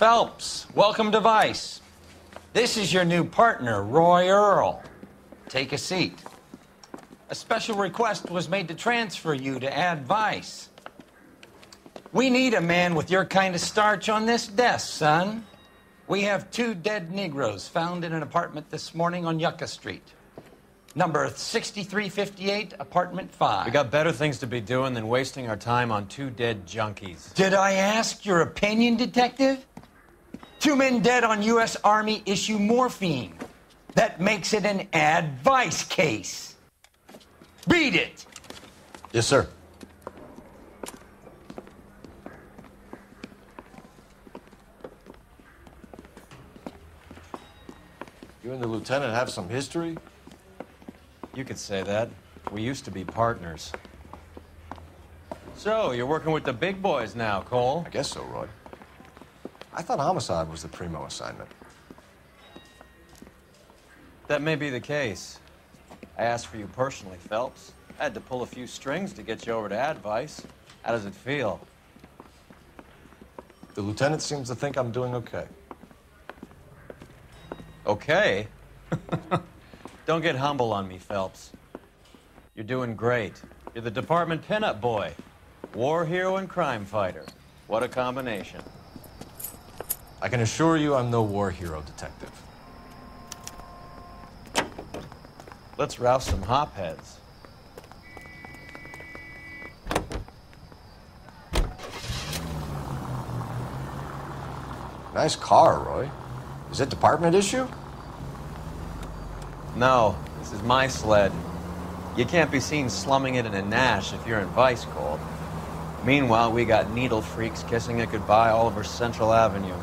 Phelps, welcome to Vice. This is your new partner, Roy Earl. Take a seat. A special request was made to transfer you to Ad Vice. We need a man with your kind of starch on this desk, son. We have 2 dead Negroes found in an apartment this morning on Yucca Street. Number 6358, apartment 5. We got better things to be doing than wasting our time on 2 dead junkies. Did I ask your opinion, detective? 2 men dead on U.S. Army issue morphine. That makes it an Ad Vice case. Read it. Yes, sir. You and the lieutenant have some history? You could say that. We used to be partners. So, you're working with the big boys now, Cole? I guess so, Roy. I thought homicide was the primo assignment. That may be the case. I asked for you personally, Phelps. I had to pull a few strings to get you over to Ad Vice. How does it feel? The lieutenant seems to think I'm doing okay. Okay? Don't get humble on me, Phelps. You're doing great. You're the department pinup boy. War hero and crime fighter. What a combination. I can assure you I'm no war hero, detective. Let's rouse some hopheads. Nice car, Roy. Is it department issue? No, this is my sled. You can't be seen slumming it in a Nash if you're in Vice, Cole. Meanwhile, we got needle freaks kissing it goodbye all over Central Avenue.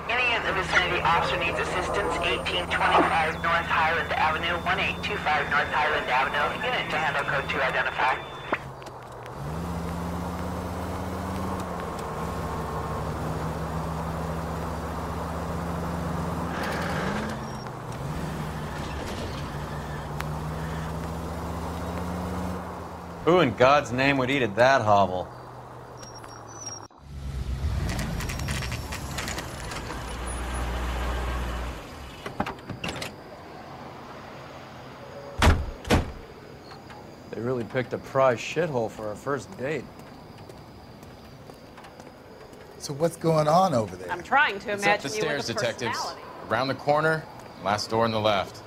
Any of the vicinity officer needs assistance, 1825 North Highland Avenue, 1825 North Highland Avenue. Unit to handle code 2 identify. Who in God's name would eat at that hovel? They really picked a prize shithole for our first date. So what's going on over there? I'm trying to It's imagine up the you stairs, with a detectives. personality. Around the corner, last door on the left.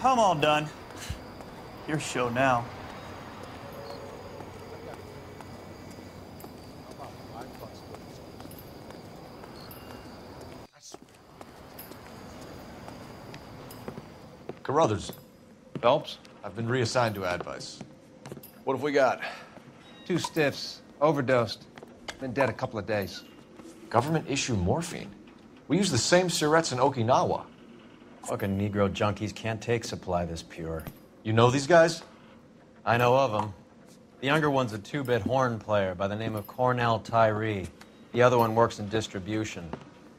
I'm all done. Your show now. Carruthers, Phelps? I've been reassigned to Ad Vice. What have we got? 2 stiffs, overdosed, been dead a couple of days. Government issue morphine. We use the same syrettes in Okinawa. Fucking Negro junkies can't take supply this pure. You know these guys? I know of them. The younger one's a 2-bit horn player by the name of Cornell Tyree. The other one works in distribution.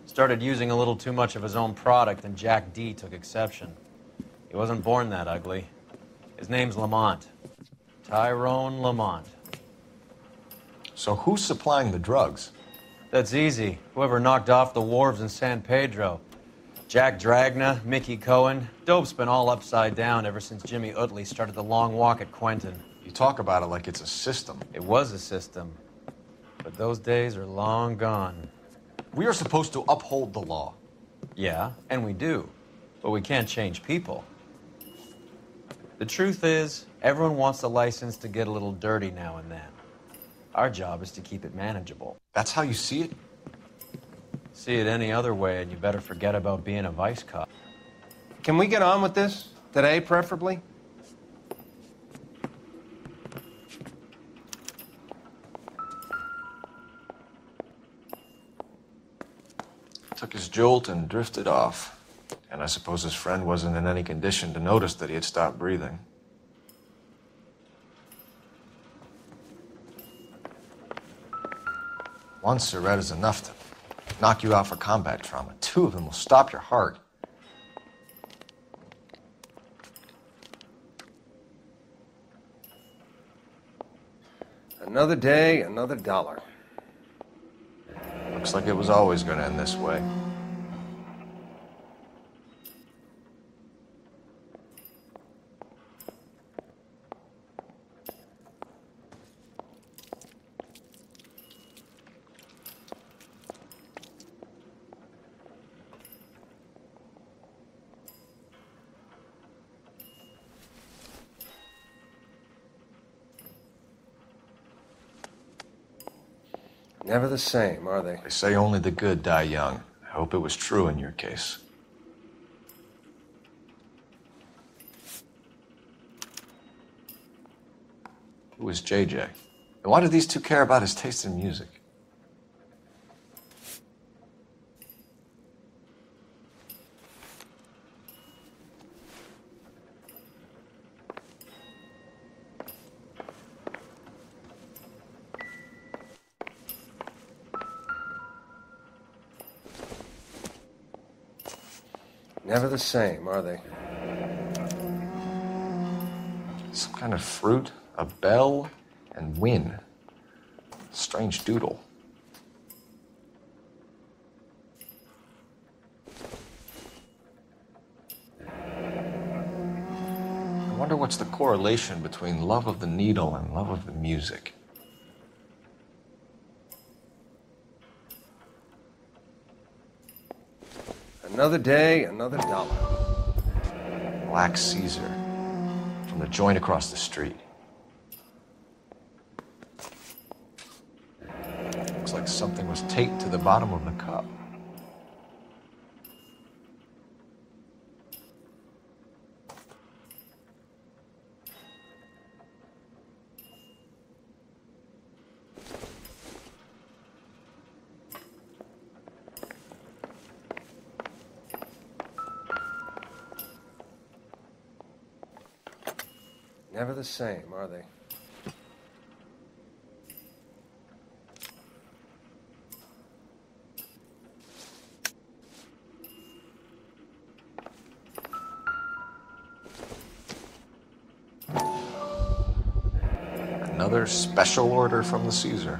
Started using a little too much of his own product, and Jack D took exception. He wasn't born that ugly. His name's Lamont. Tyrone Lamont. So who's supplying the drugs? That's easy. Whoever knocked off the wharves in San Pedro. Jack Dragna, Mickey Cohen. Dope's been all upside down ever since Jimmy Utley started the long walk at Quentin. You talk about it like it's a system. It was a system. But those days are long gone. We are supposed to uphold the law. Yeah, and we do. But we can't change people. The truth is, everyone wants a license to get a little dirty now and then. Our job is to keep it manageable. That's how you see it? See it any other way, and you better forget about being a vice cop. Can we get on with this? Today, preferably? Took his jolt and drifted off. And I suppose his friend wasn't in any condition to notice that he had stopped breathing. One cigarette is enough to knock you out for combat trauma. 2 of them will stop your heart. Another day, another dollar. Looks like it was always going to end this way. Never the same, are they? They say only the good die young. I hope it was true in your case. Who is JJ? And why do these two care about his taste in music? Never the same, are they? Some kind of fruit, a bell, and win. Strange doodle. I wonder what's the correlation between love of the needle and love of the music. Another day, another dollar. Black Caesar from the joint across the street. Looks like something was taped to the bottom of the cup. Never the same, are they? Another special order from the Caesar.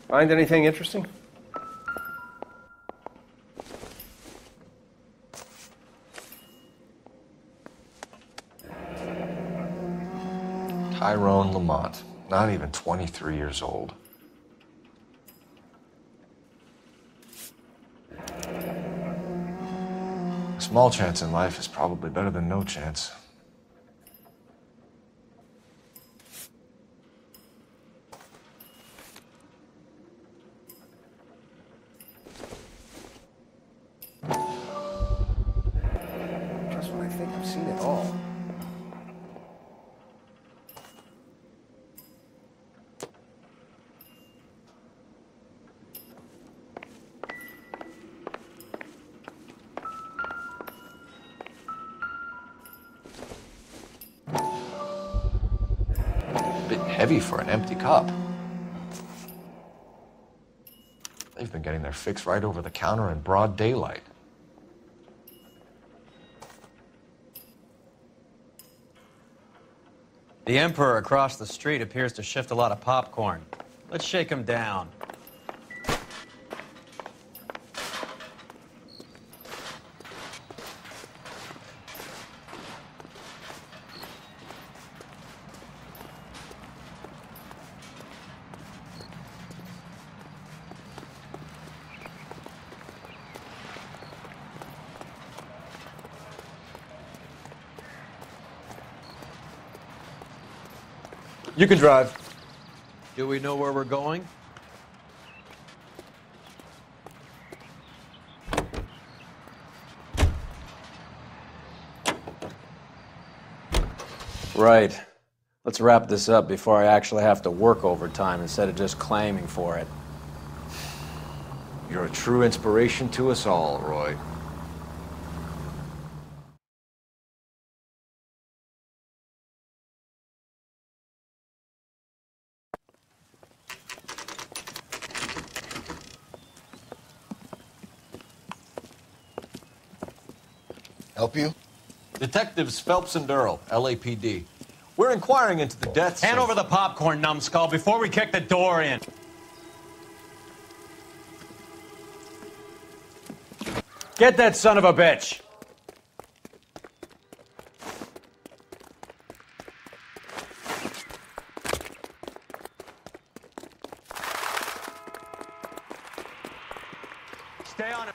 Find anything interesting? Tyrone Lamont, not even 23 years old. A small chance in life is probably better than no chance. Just when I think I've seen it all. Bit heavy for an empty cup. They've been getting their fix right over the counter in broad daylight. The Emperor across the street appears to shift a lot of popcorn. Let's shake him down. You can drive. Do we know where we're going? Right. Let's wrap this up before I actually have to work overtime instead of just claiming for it. You're a true inspiration to us all, Roy. Help you? Detectives Phelps and Earl, LAPD. We're inquiring into the deaths Hand of... over the popcorn, numbskull, before we kick the door in. Get that son of a bitch! Stay on it.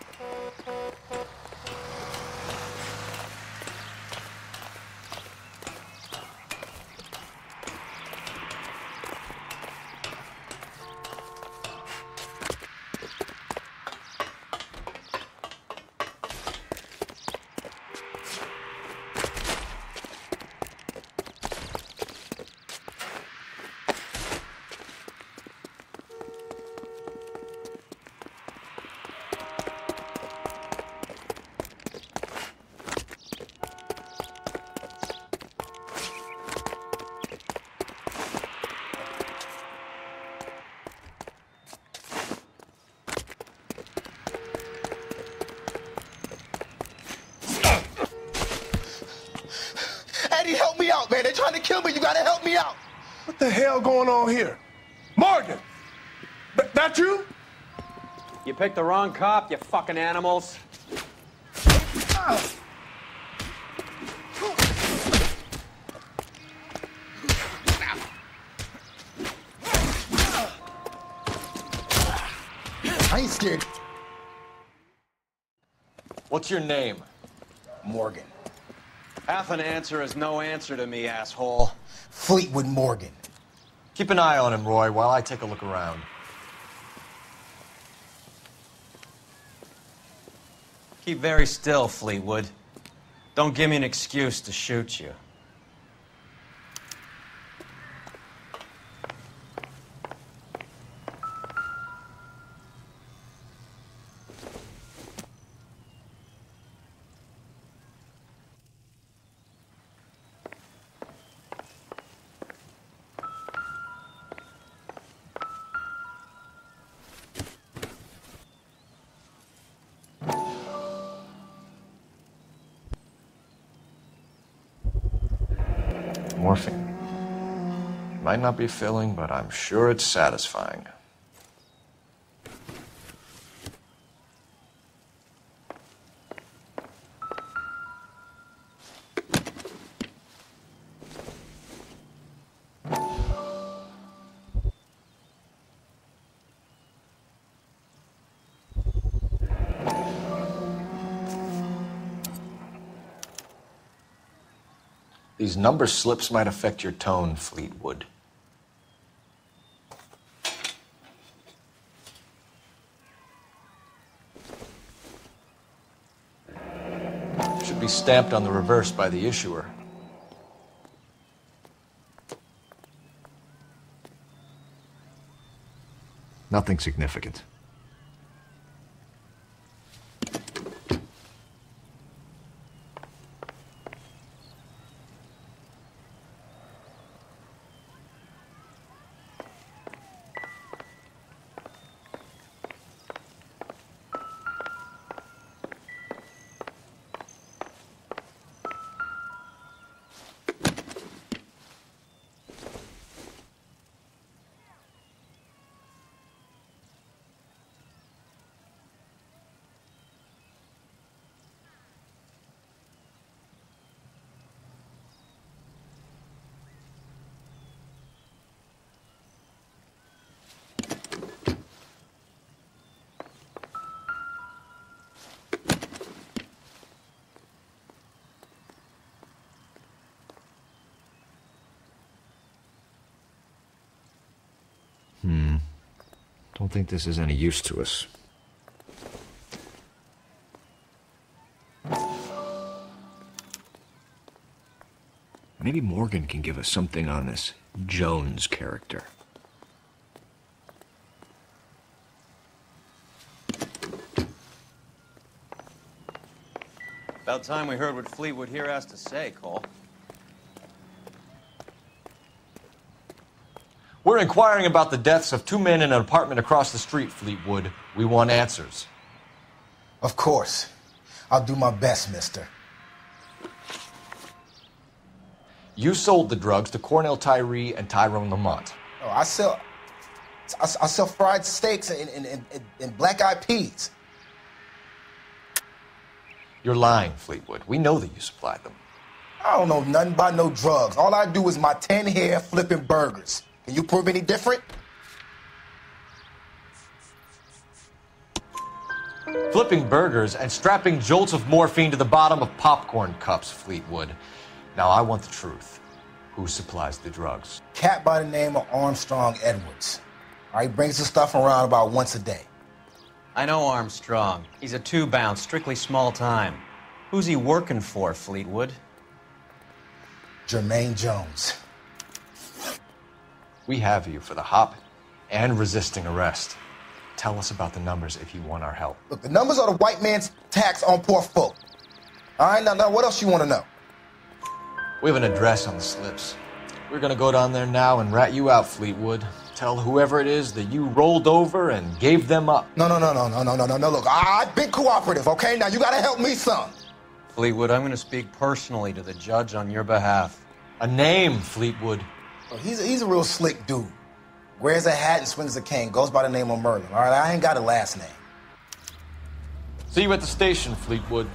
Eddie, help me out, man. They're trying to kill me. You gotta help me out. What the hell going on here? Morgan! That you? You picked the wrong cop, you fucking animals. I ain't scared. What's your name? Morgan. Half an answer is no answer to me, asshole. Fleetwood Morgan. Keep an eye on him, Roy, while I take a look around. Keep very still, Fleetwood. Don't give me an excuse to shoot you. Morphine. Might not be filling, but I'm sure it's satisfying. These number slips might affect your tone, Fleetwood. Should be stamped on the reverse by the issuer. Nothing significant. Don't think this is any use to us. Maybe Morgan can give us something on this Jones character. About time we heard what Fleetwood here has to say, Cole. We're inquiring about the deaths of two men in an apartment across the street, Fleetwood. We want answers. Of course. I'll do my best, mister. You sold the drugs to Cornell Tyree and Tyrone Lamont. Oh, I sell fried steaks and black-eyed peas. You're lying, Fleetwood. We know that you supplied them. I don't know nothing about no drugs. All I do is my 10 hair flipping burgers. Can you prove any different? Flipping burgers and strapping jolts of morphine to the bottom of popcorn cups, Fleetwood. Now, I want the truth. Who supplies the drugs? Cat by the name of Armstrong Edwards. All right, brings the stuff around about once a day. I know Armstrong. He's a two-bounce, strictly small time. Who's he working for, Fleetwood? Jermaine Jones. We have you for the hop and resisting arrest. Tell us about the numbers if you want our help. Look, the numbers are the white man's tax on poor folk. All right, now what else you want to know? We have an address on the slips. We're gonna go down there now and rat you out, Fleetwood. Tell whoever it is that you rolled over and gave them up. No. Look, I've been cooperative, okay? Now you gotta help me some. Fleetwood, I'm going to speak personally to the judge on your behalf. A name, Fleetwood. Well, he's a real slick dude. Wears a hat and swings a cane. Goes by the name of Merlin. All right, I ain't got a last name. See you at the station, Fleetwood.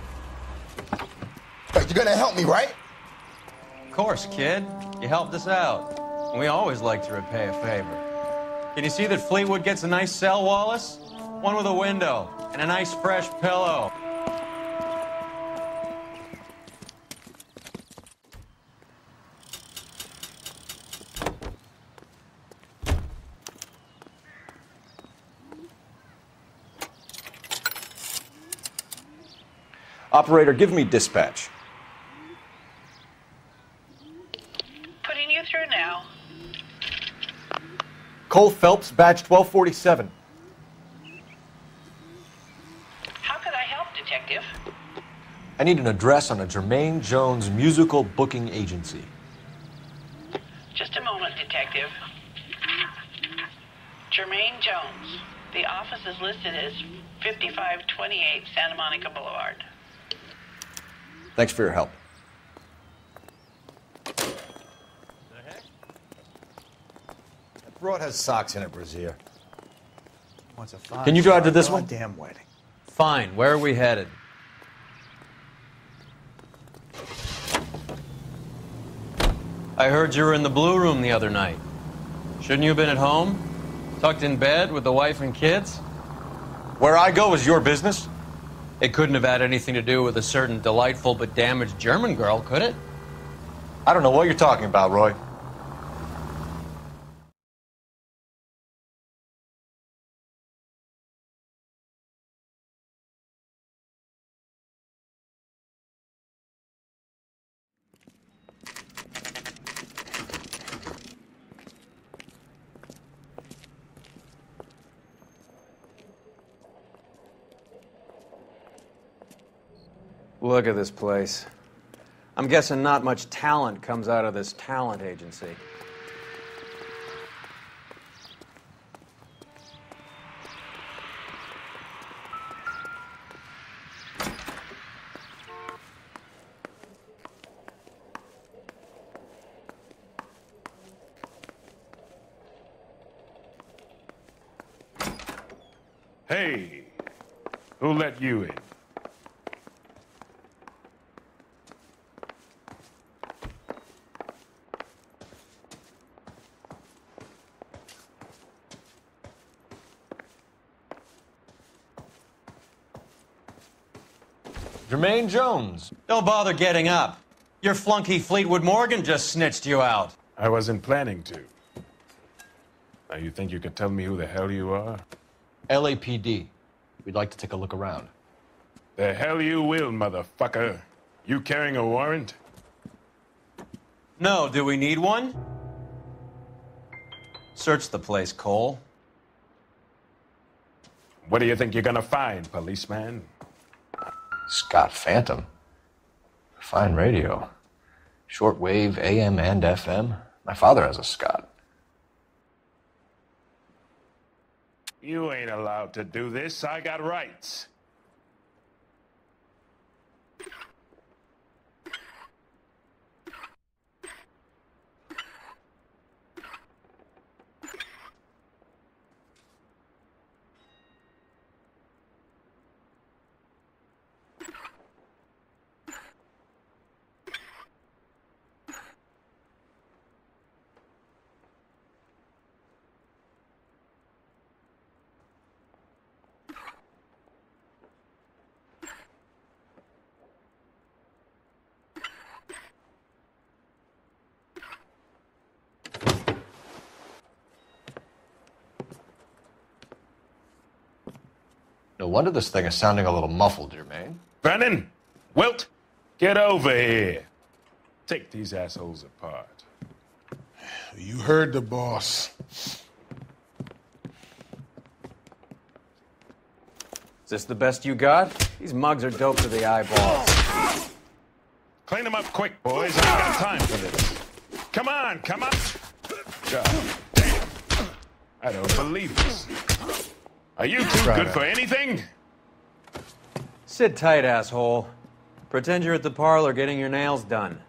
But you're gonna help me, right? Of course, kid. You helped us out. We always like to repay a favor. Can you see that Fleetwood gets a nice cell, Wallace? One with a window and a nice fresh pillow. Operator, give me dispatch. Putting you through now. Cole Phelps, badge 1247. How could I help, Detective? I need an address on a Jermaine Jones musical booking agency. Just a moment, Detective. Jermaine Jones. The office is listed as 5528 Santa Monica Boulevard. Thanks for your help. That broad has socks in it, Brazier. Wants a Can you drive to this one? Damn wedding. Fine. Where are we headed? I heard you were in the Blue Room the other night. Shouldn't you have been at home? Tucked in bed with the wife and kids? Where I go is your business? It couldn't have had anything to do with a certain delightful but damaged German girl, could it? I don't know what you're talking about, Roy. Look at this place. I'm guessing not much talent comes out of this talent agency. Hey, who let you in? Jermaine Jones. Don't bother getting up. Your flunky Fleetwood Morgan just snitched you out. I wasn't planning to. Now, you think you could tell me who the hell you are? LAPD. We'd like to take a look around. The hell you will, motherfucker. You carrying a warrant? No, do we need one? Search the place, Cole. What do you think you're gonna find, policeman? Scott Phantom. Fine radio. Shortwave, AM and FM. My father has a Scott. You ain't allowed to do this. I got rights. No wonder this thing is sounding a little muffled, Jermaine. Brennan, Wilt, get over here. Take these assholes apart. You heard the boss. Is this the best you got? These mugs are dope to the eyeballs. Clean them up quick, boys. I ain't got time for this. Come on, come on. God damn. I don't believe this. Are you too good for anything? Sit tight, asshole. Pretend you're at the parlor getting your nails done.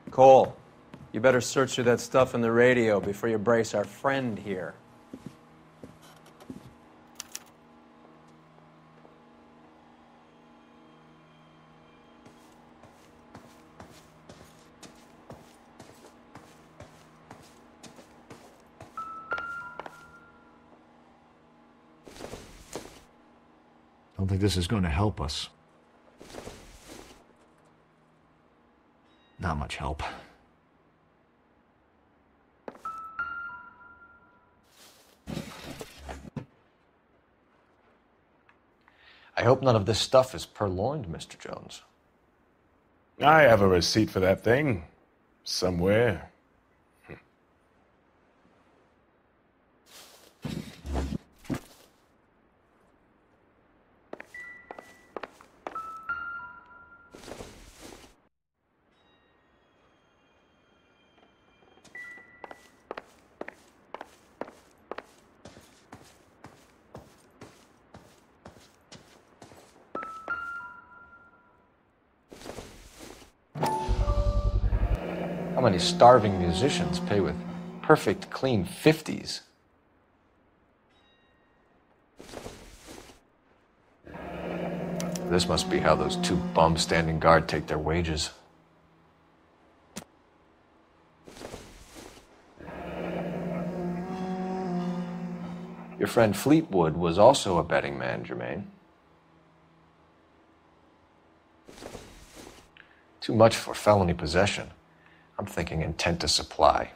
Cole, you better search through that stuff in the radio before you brace our friend here. I don't think this is going to help us. Not much help. I hope none of this stuff is purloined, Mr. Jones. I have a receipt for that thing. Somewhere. How many starving musicians pay with perfect, clean 50s? This must be how those two bums standing guard take their wages. Your friend Fleetwood was also a betting man, Jermaine. Too much for felony possession. I'm thinking intent to supply.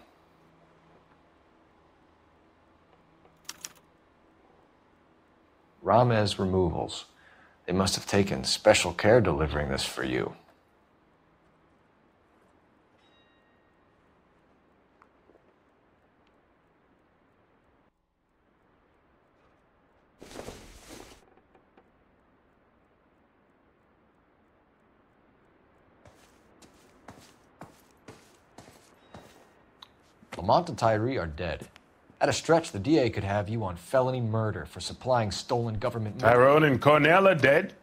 Ramez Removals. They must have taken special care delivering this for you. Lamont and Tyree are dead. At a stretch, the DA could have you on felony murder for supplying stolen government money. Tyrone and Cornell are dead?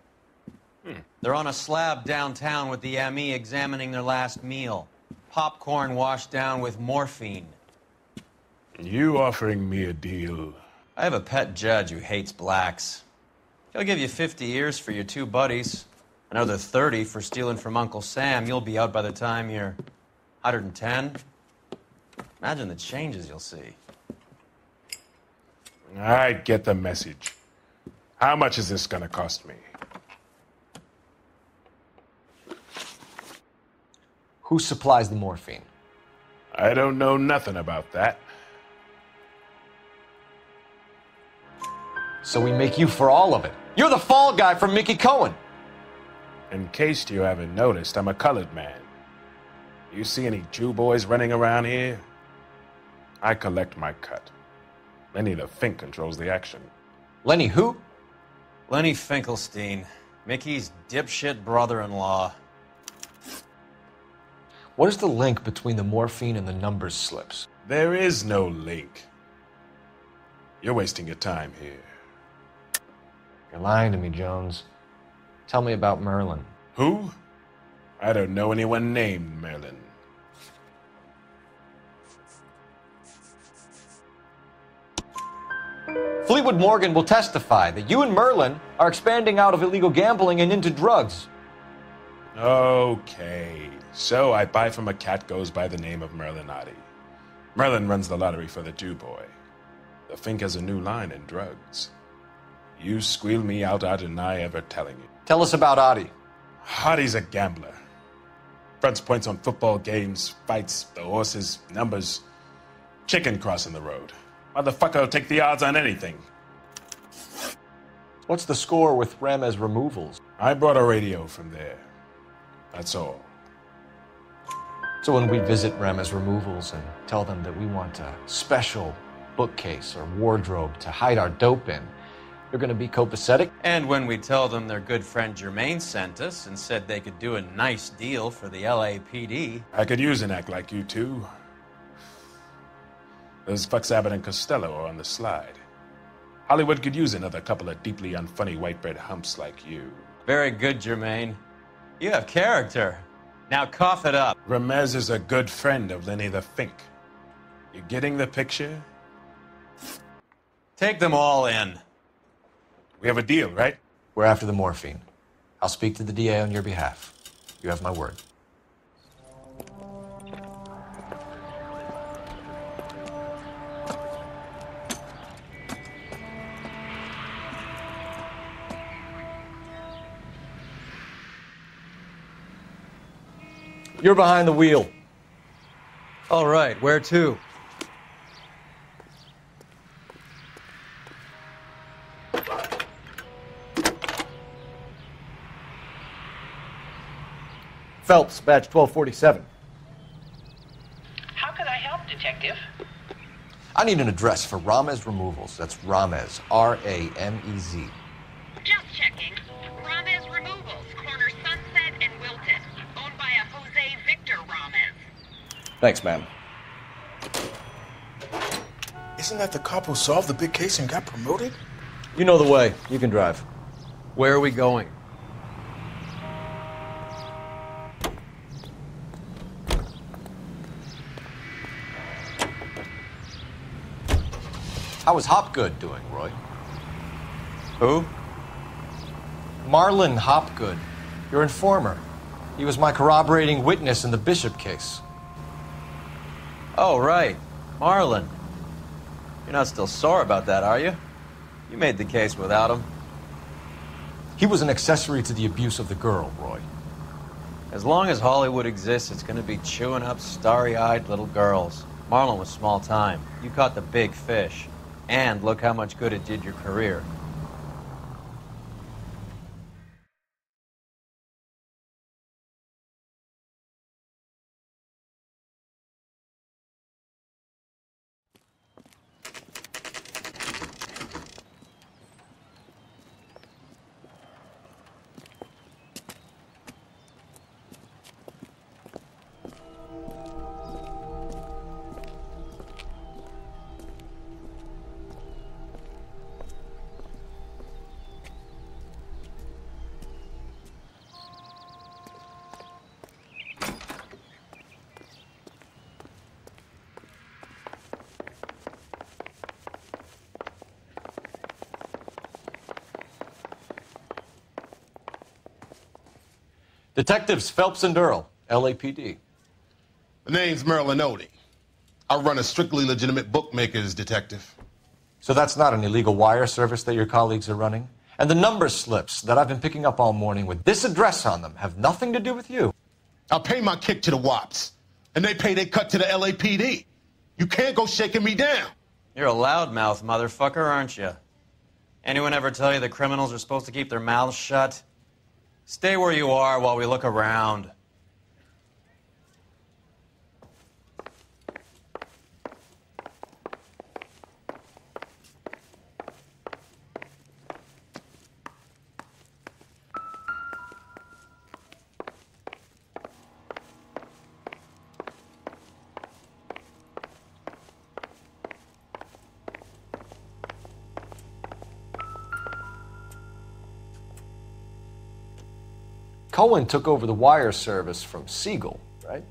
They're on a slab downtown with the ME examining their last meal. Popcorn washed down with morphine. You offering me a deal? I have a pet judge who hates blacks. He'll give you 50 years for your two buddies. Another 30 for stealing from Uncle Sam. You'll be out by the time you're 110. Imagine the changes you'll see. I get the message. How much is this gonna cost me? Who supplies the morphine? I don't know nothing about that. So we make you for all of it. You're the fall guy from Mickey Cohen. In case you haven't noticed, I'm a colored man. You see any Jew boys running around here? I collect my cut. Lenny the Fink controls the action. Lenny who? Lenny Finkelstein, Mickey's dipshit brother-in-law. What is the link between the morphine and the numbers slips? There is no link. You're wasting your time here. You're lying to me, Jones. Tell me about Merlin. Who? I don't know anyone named Merlin. Fleetwood Morgan will testify that you and Merlin are expanding out of illegal gambling and into drugs. Okay, so I buy from a cat goes by the name of Merlinotti. Merlin runs the lottery for the Jew boy. The Fink has a new line in drugs. You squeal me out, I deny ever telling you. Tell us about Adi. Adi's a gambler. Fronts points on football games, fights, the horses, numbers. Chicken crossing the road. Motherfucker will take the odds on anything. What's the score with Ramez removals? I brought a radio from there. That's all. So when we visit Ramez removals and tell them that we want a special bookcase or wardrobe to hide our dope in, they're going to be copacetic? And when we tell them their good friend Jermaine sent us and said they could do a nice deal for the LAPD. I could use an act like you two. Those fucks Abbott and Costello are on the slide. Hollywood could use another couple of deeply unfunny white bread humps like you. Very good, Jermaine. You have character. Now cough it up. Ramez is a good friend of Lenny the Fink. You getting the picture? Take them all in. We have a deal, right? We're after the morphine. I'll speak to the DA on your behalf. You have my word. You're behind the wheel. All right, where to? Phelps, badge 1247. How could I help, Detective? I need an address for Ramez Removals. That's Ramez, R-A-M-E-Z. Just checking. Ramez Removals, corner Sunset and Wilton. Owned by a Jose Victor Ramez. Thanks, ma'am. Isn't that the cop who solved the big case and got promoted? You know the way. You can drive. Where are we going? How is Hopgood doing, Roy? Who? Marlon Hopgood, your informer. He was my corroborating witness in the Bishop case. Oh, right. Marlon. You're not still sore about that, are you? You made the case without him. He was an accessory to the abuse of the girl, Roy. As long as Hollywood exists, it's going to be chewing up starry-eyed little girls. Marlon was small time. You caught the big fish. And look how much good it did your career. Detectives Phelps and Earl, LAPD. The name's Merlin Odie. I run a strictly legitimate bookmaker's detective. So that's not an illegal wire service that your colleagues are running? And the number slips that I've been picking up all morning with this address on them have nothing to do with you? I pay my kick to the WAPs, and they pay their cut to the LAPD. You can't go shaking me down. You're a loudmouth motherfucker, aren't you? Anyone ever tell you that criminals are supposed to keep their mouths shut? Stay where you are while we look around. Cohen took over the wire service from Siegel, right?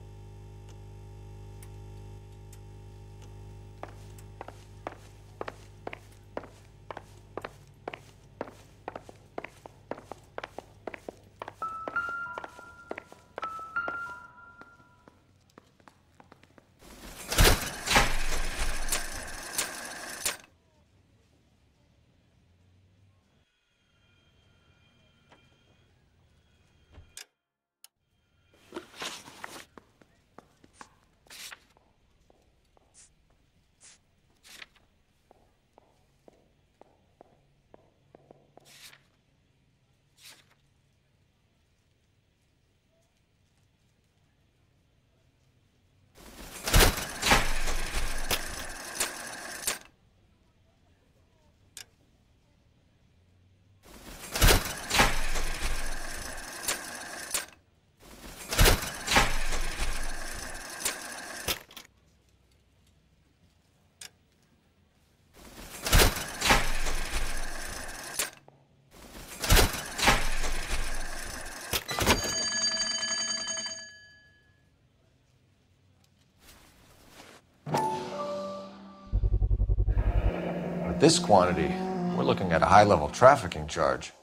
this quantity, we're looking at a high-level trafficking charge.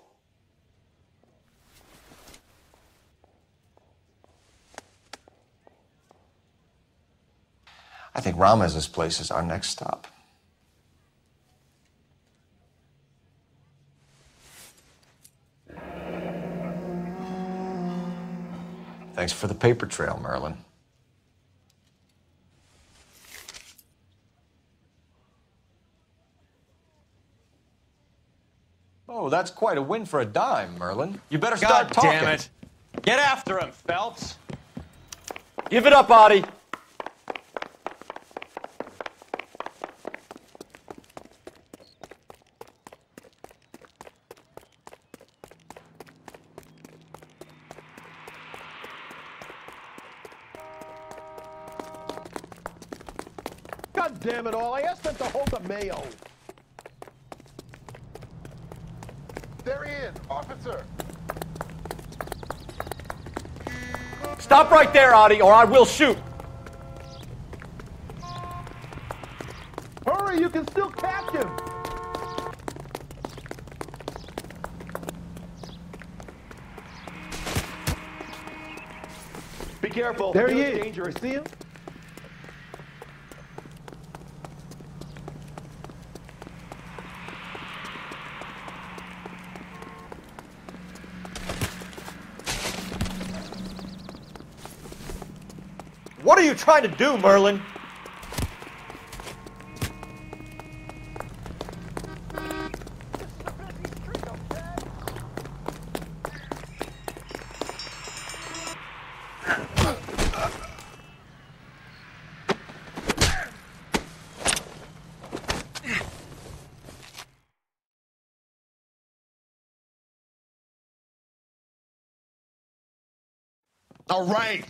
I think Ramez's place is our next stop. Thanks for the paper trail, Merlin. Oh, that's quite a win for a dime, Merlin. You better start talking. God damn it. Get after him, Phelps. Give it up, Audie. God damn it all, I asked them to hold the mayo. They're in, officer. Stop right there, Audie, or I will shoot. Hurry, you can still catch him. Be careful. There he Feels is. dangerous. See him? What are you trying to do, Merlin?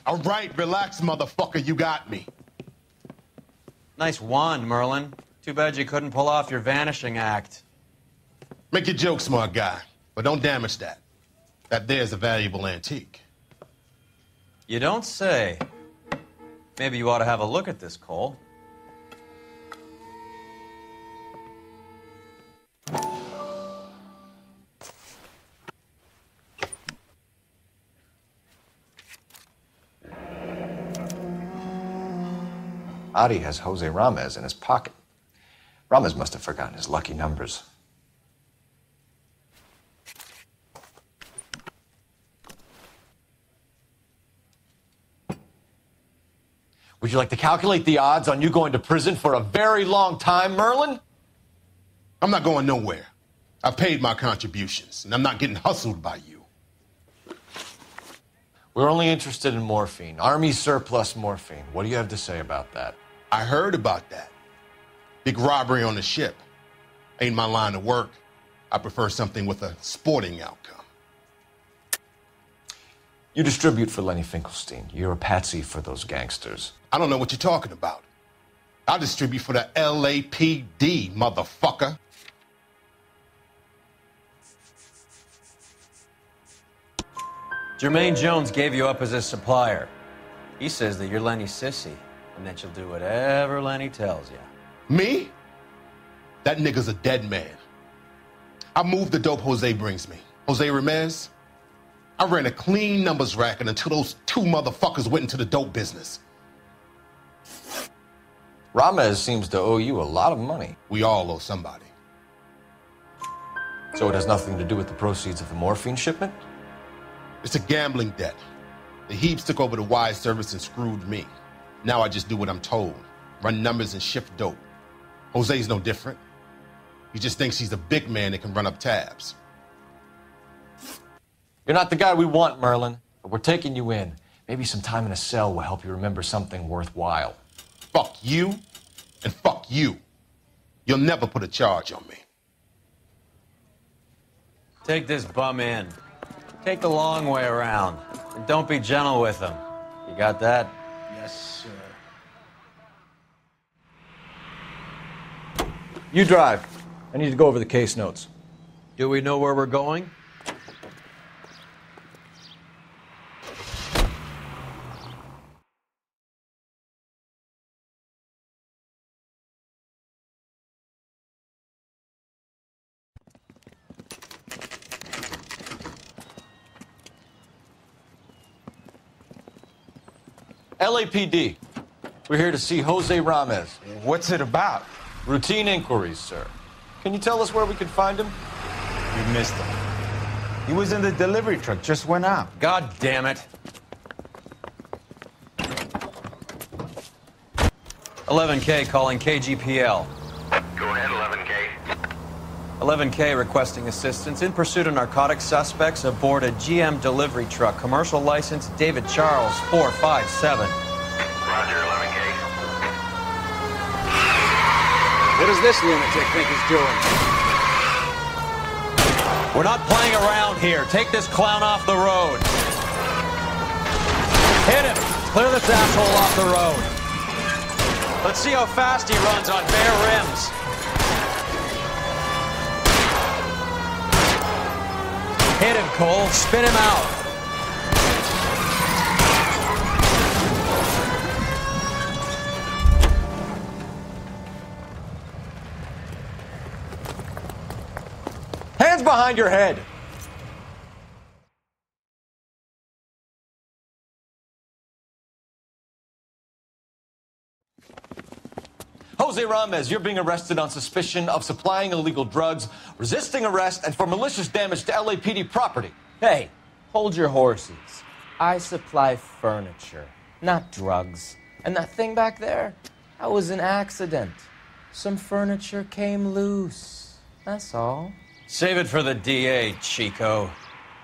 All right, relax, motherfucker, you got me. Nice wand, Merlin. Too bad you couldn't pull off your vanishing act. Make your joke, smart guy, but don't damage that. That there's a valuable antique. You don't say. Maybe you ought to have a look at this, Cole. Audie has Jose Ramez in his pocket. Ramez must have forgotten his lucky numbers. Would you like to calculate the odds on you going to prison for a very long time, Merlin? I'm not going nowhere. I've paid my contributions, and I'm not getting hustled by you. We're only interested in morphine. Army surplus morphine. What do you have to say about that? I heard about that. Big robbery on the ship. Ain't my line of work. I prefer something with a sporting outcome. You distribute for Lenny Finkelstein. You're a patsy for those gangsters. I don't know what you're talking about. I distribute for the LAPD, motherfucker. Jermaine Jones gave you up as his supplier. He says that you're Lenny's sissy, and that you'll do whatever Lenny tells you. Me? That nigga's a dead man. I move the dope Jose brings me. Jose Ramez? I ran a clean numbers racket until those two motherfuckers went into the dope business. Ramez seems to owe you a lot of money. We all owe somebody. So it has nothing to do with the proceeds of the morphine shipment? It's a gambling debt. The Heaps took over the wire service and screwed me. Now I just do what I'm told. Run numbers and shift dope. Jose's no different. He just thinks he's a big man that can run up tabs. You're not the guy we want, Merlin, but we're taking you in. Maybe some time in a cell will help you remember something worthwhile. Fuck you, and fuck you. You'll never put a charge on me. Take this bum in. Take the long way around. And don't be gentle with him. You got that? Yes, sir. You drive. I need to go over the case notes. Do we know where we're going? LAPD. We're here to see Jose Ramez. What's it about? Routine inquiries, sir. Can you tell us where we can find him? You missed him. He was in the delivery truck, just went out. God damn it. 11K calling KGPL. Go ahead, 11K. 11K requesting assistance in pursuit of narcotic suspects aboard a GM delivery truck. Commercial license David Charles 457. Roger, 11K. What does this lunatic think he's doing? We're not playing around here. Take this clown off the road. Hit him. Clear this asshole off the road. Let's see how fast he runs on bare rims. Hit him, Cole. Spin him out. Hands behind your head. Jose Ramez, you're being arrested on suspicion of supplying illegal drugs, resisting arrest, and for malicious damage to LAPD property. Hey, hold your horses. I supply furniture, not drugs. And that thing back there, that was an accident. Some furniture came loose. That's all. Save it for the DA, Chico.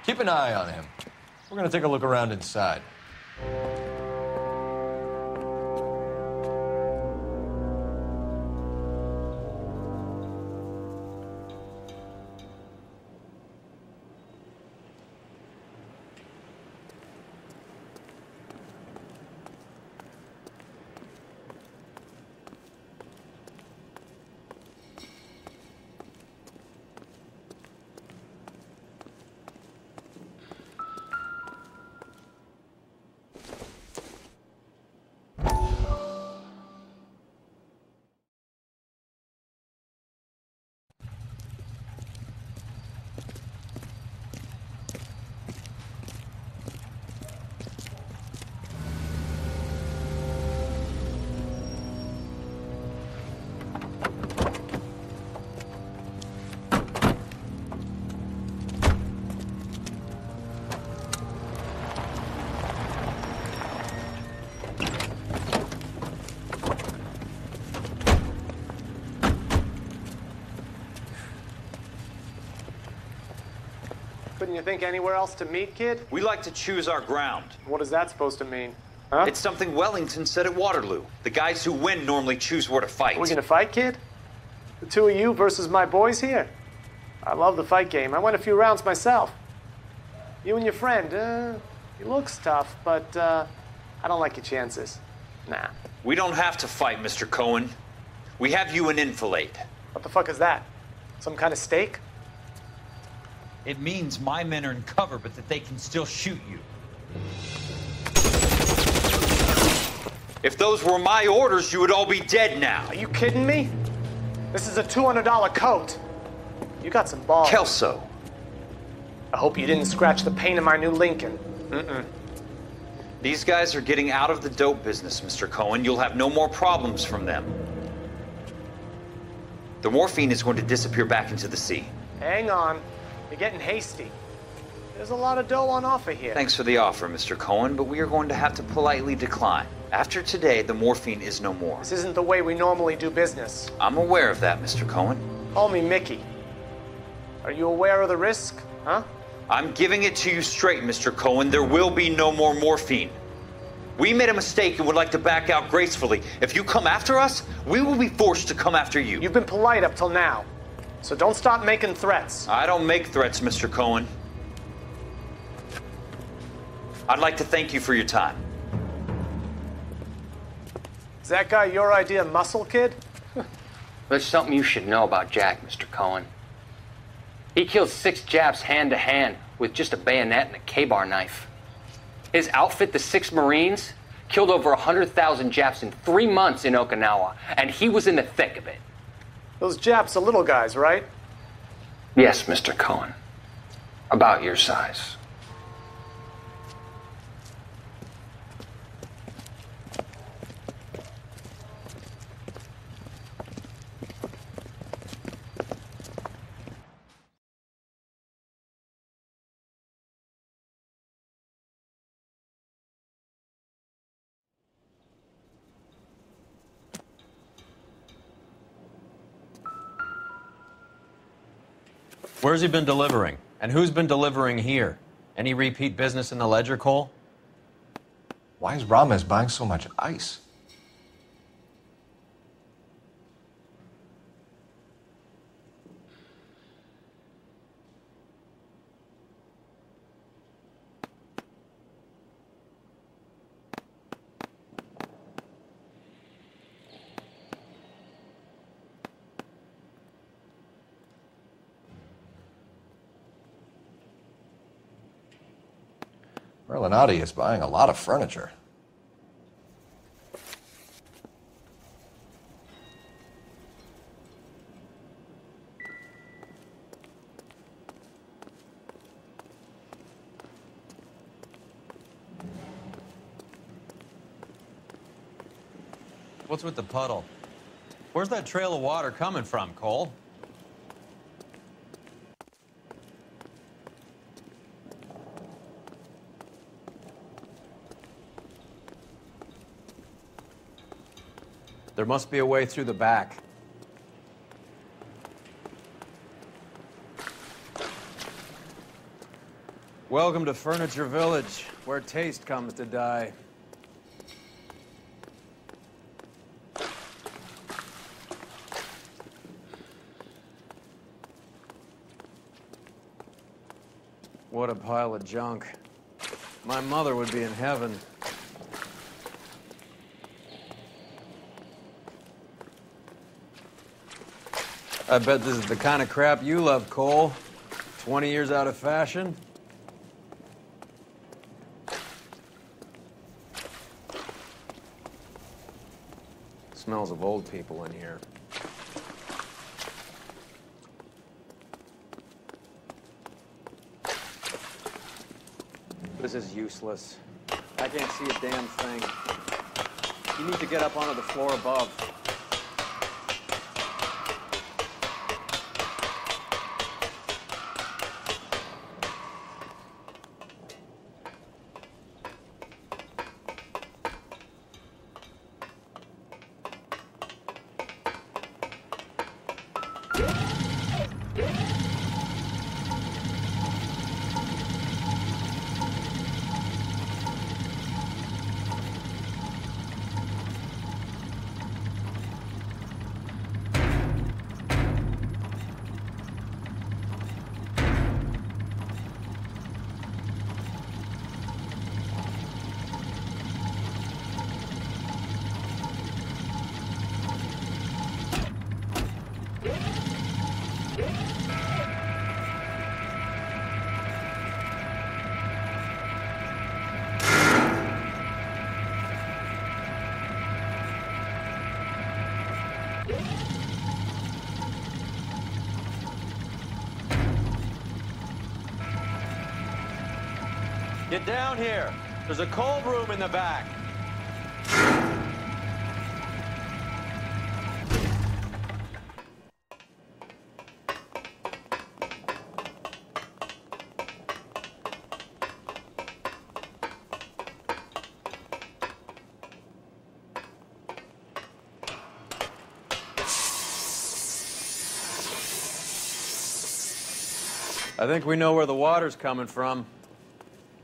Keep an eye on him. We're going to take a look around inside. Couldn't you think anywhere else to meet, kid? We like to choose our ground. What is that supposed to mean? Huh? It's something Wellington said at Waterloo. The guys who win normally choose where to fight. Are we gonna fight, kid? The two of you versus my boys here? I love the fight game. I went a few rounds myself. You and your friend, he looks tough, but I don't like your chances. Nah. We don't have to fight, Mr. Cohen. We have you in enfilade. What the fuck is that? Some kind of steak? It means my men are in cover, but that they can still shoot you. If those were my orders, you would all be dead now. Are you kidding me? This is a $200 coat. You got some balls. Kelso. I hope you didn't scratch the paint of my new Lincoln. These guys are getting out of the dope business, Mr. Cohen. You'll have no more problems from them. The morphine is going to disappear back into the sea. Hang on. You're getting hasty. There's a lot of dough on offer here. Thanks for the offer, Mr. Cohen, but we are going to have to politely decline. After today, the morphine is no more. This isn't the way we normally do business. I'm aware of that, Mr. Cohen. Call me Mickey. Are you aware of the risk, huh? I'm giving it to you straight, Mr. Cohen. There will be no more morphine. We made a mistake and would like to back out gracefully. If you come after us, we will be forced to come after you. You've been polite up till now. So don't stop making threats. I don't make threats, Mr. Cohen. I'd like to thank you for your time. Is that guy your idea of muscle, kid? There's something you should know about Jack, Mr. Cohen. He killed 6 Japs hand-to-hand with just a bayonet and a K-bar knife. His outfit, the 6 Marines, killed over 100,000 Japs in 3 months in Okinawa, and he was in the thick of it. Those Japs are little guys, right? Yes, Mr. Cohen. About your size. Where's he been delivering? And who's been delivering here? Any repeat business in the ledger, Cole? Why is Ramez buying so much ice? Merlinotti is buying a lot of furniture. What's with the puddle? Where's that trail of water coming from, Cole? There must be a way through the back. Welcome to Furniture Village, where taste comes to die. What a pile of junk. My mother would be in heaven. I bet this is the kind of crap you love, Cole. 20 years out of fashion. Smells of old people in here. This is useless. I can't see a damn thing. You need to get up onto the floor above. Get down here. There's a cold room in the back. I think we know where the water's coming from.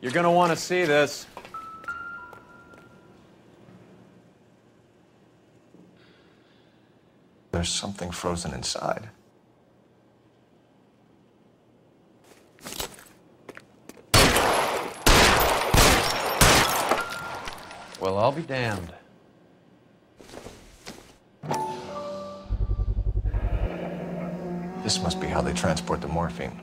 You're gonna want to see this. There's something frozen inside. Well, I'll be damned. This must be how they transport the morphine.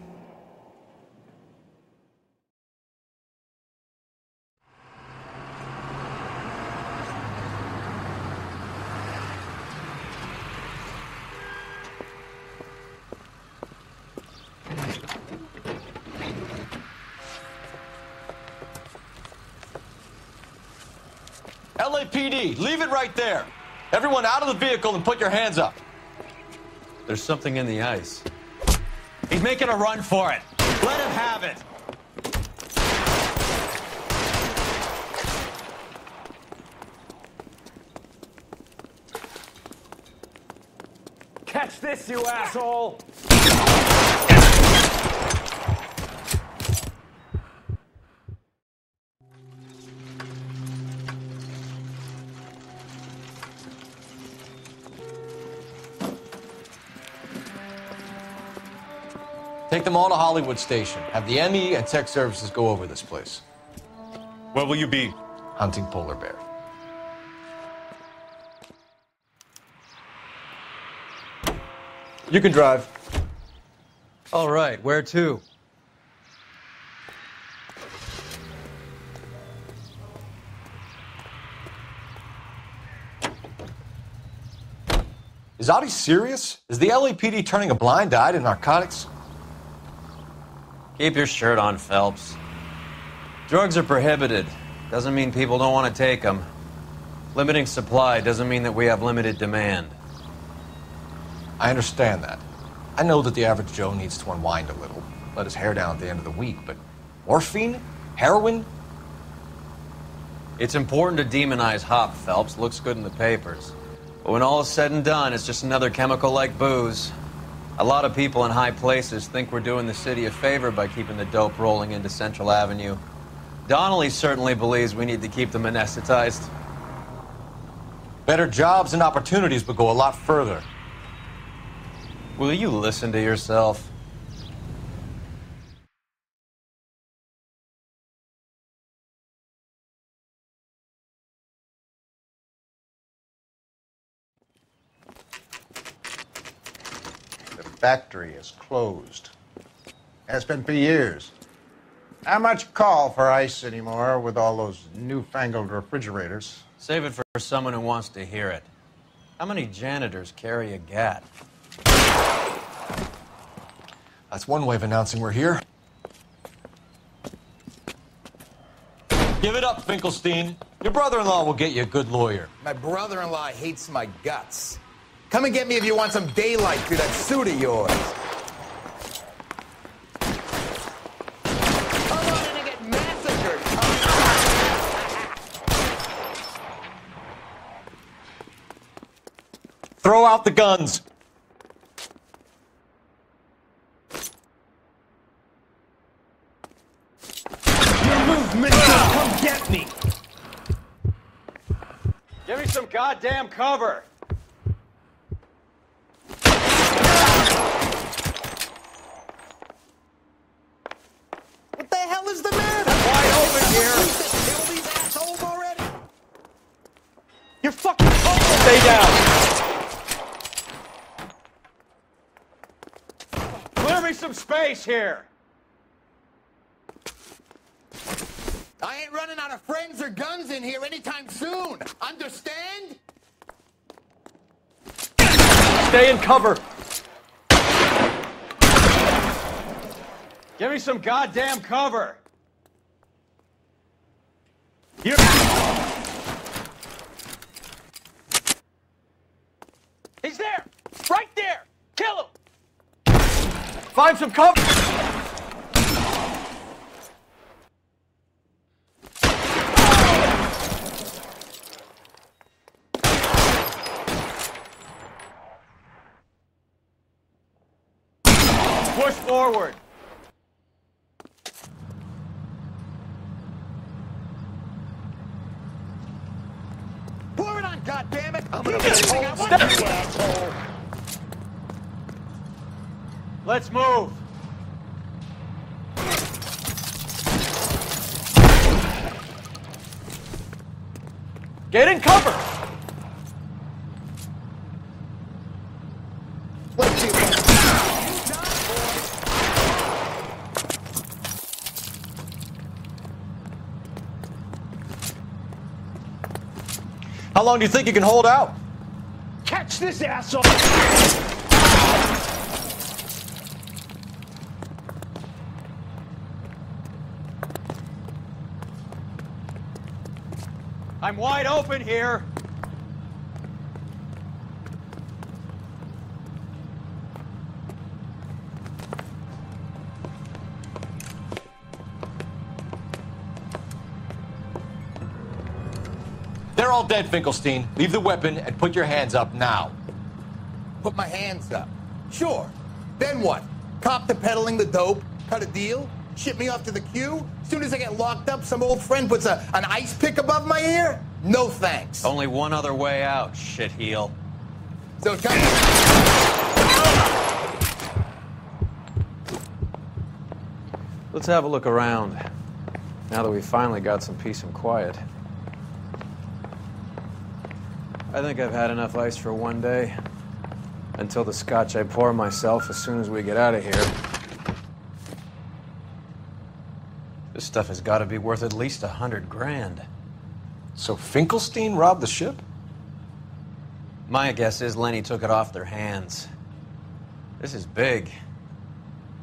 LAPD, leave it right there. Everyone out of the vehicle and put your hands up. There's something in the ice. He's making a run for it. Let him have it. Catch this, you asshole! Take them all to Hollywood Station. Have the ME and tech services go over this place. Where will you be? Hunting polar bear. You can drive. All right, where to? Is Audie serious? Is the LAPD turning a blind eye to narcotics? Keep your shirt on, Phelps. Drugs are prohibited. Doesn't mean people don't want to take them. Limiting supply doesn't mean that we have limited demand. I understand that. I know that the average Joe needs to unwind a little, let his hair down at the end of the week, but morphine? Heroin? It's important to demonize hop, Phelps. Looks good in the papers. But when all is said and done, it's just another chemical like booze. A lot of people in high places think we're doing the city a favor by keeping the dope rolling into Central Avenue. Donnelly certainly believes we need to keep them anesthetized. Better jobs and opportunities would go a lot further. Will you listen to yourself? Factory is closed. Has been for years. Not much call for ice anymore with all those newfangled refrigerators. Save it for someone who wants to hear it. How many janitors carry a gat? That's one way of announcing we're here. Give it up, Finkelstein. Your brother-in-law will get you a good lawyer. My brother-in-law hates my guts. Come and get me if you want some daylight through that suit of yours. Come on in and get massacred. Throw out the guns. Your movement, come get me. Give me some goddamn cover. What the hell is the matter? Wide open here. Kill these assholes already? You're fucking cold. Stay down. Clear me some space here. I ain't running out of friends or guns in here anytime soon. Understand? Stay in cover. Give me some goddamn cover. You're... He's there! Right there! Kill him! Find some cover! Push forward! Pour it on, goddammit! I'm gonna get home, you asshole! Let's move! Get in cover! Let's see. How long do you think you can hold out? Catch this asshole! I'm wide open here. They're all dead, Finkelstein. Leave the weapon and put your hands up now. Put my hands up. Sure. Then what? Cop to peddling the dope, cut a deal, ship me off to the queue. As soon as I get locked up, some old friend puts an ice pick above my ear? No thanks. Only one other way out, shitheel. So Let's have a look around, now that we finally got some peace and quiet. I think I've had enough ice for one day. Until the scotch I pour myself as soon as we get out of here. This stuff has got to be worth at least $100 grand. So Finkelstein robbed the ship? My guess is Lenny took it off their hands. This is big.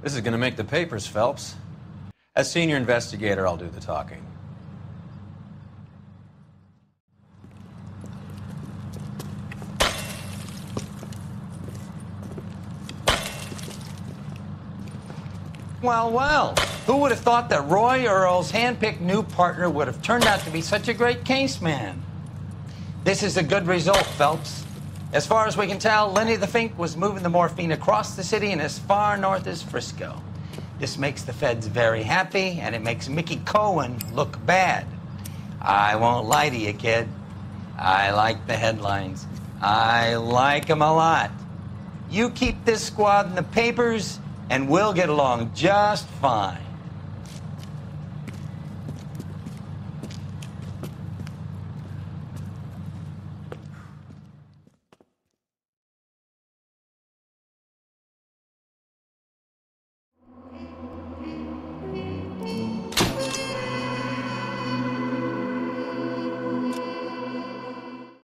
This is going to make the papers, Phelps. As senior investigator, I'll do the talking. Well, well, who would have thought that Roy Earl's hand-picked new partner would have turned out to be such a great case man? This is a good result, Phelps. As far as we can tell, Lenny the Fink was moving the morphine across the city and as far north as Frisco. This makes the feds very happy, and it makes Mickey Cohen look bad. I won't lie to you, kid. I like the headlines. I like them a lot. You keep this squad in the papers, and we'll get along just fine.